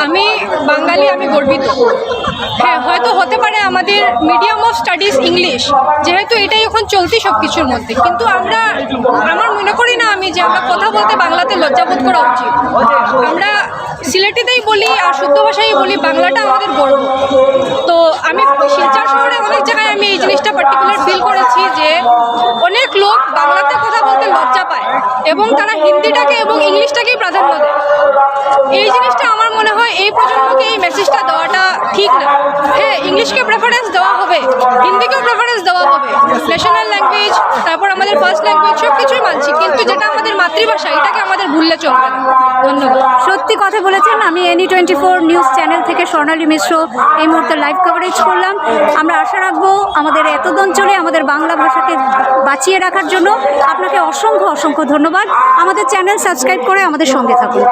আমি বাঙালি, আমি গর্বিত। হ্যাঁ, হয়তো হতে পারে আমাদের মিডিয়াম অফ স্টাডিজ ইংলিশ, যেহেতু এটাই এখন চলতি সব কিছুর মধ্যে, কিন্তু আমার মনে করি না আমি যে আমরা কথা বলতে বাংলাতে লজ্জাবোধ করা উচিত। আমরা সিলেটিতেই বলি আর শুদ্ধ ভাষায় বলি, বাংলাটা আমাদের গর্ব। তো আমি শিলচর শহরে অনেক জায়গায় আমি এই জিনিসটা পার্টিকুলার ফিল করেছি যে অনেক লোক বাংলাতে কথা বলতে লজ্জা পায় এবং তারা হিন্দিটাকে এবং ইংলিশটাকেই প্রাধান্য দেয়। এই জিনিসটা আমার মনে হয় এই প্রজন্মকে এই মেসেজটা দেওয়াটা ঠিক না। হ্যাঁ, ইংলিশকে প্রেফারেন্স দেওয়া হবে, হিন্দিকেও প্রেফারেন্স দেওয়া হবে, ন্যাশনাল ল্যাঙ্গুয়েজ, তারপর আমাদের ফার্স্ট ল্যাঙ্গুয়েজ, সব কিছুই মানছি, কিন্তু যেটা আমাদের মাতৃভাষা এটাকে আমাদের ভুললে চলবে না। ধন্যবাদ। সত্যি কথা বলেছেন। আমি NE24 নিউজ চ্যানেল থেকে স্বর্ণালী মিশ্র এই মুহূর্তে লাইভ কভারেজ করলাম। আমরা আশা রাখবো আমাদের এতদ অঞ্চলে আমাদের বাংলা ভাষাকে বাঁচিয়ে রাখার জন্য। আপনাকে অসংখ্য অসংখ্য ধন্যবাদ। আমাদের চ্যানেল সাবস্ক্রাইব করে আমাদের সঙ্গে থাকুন।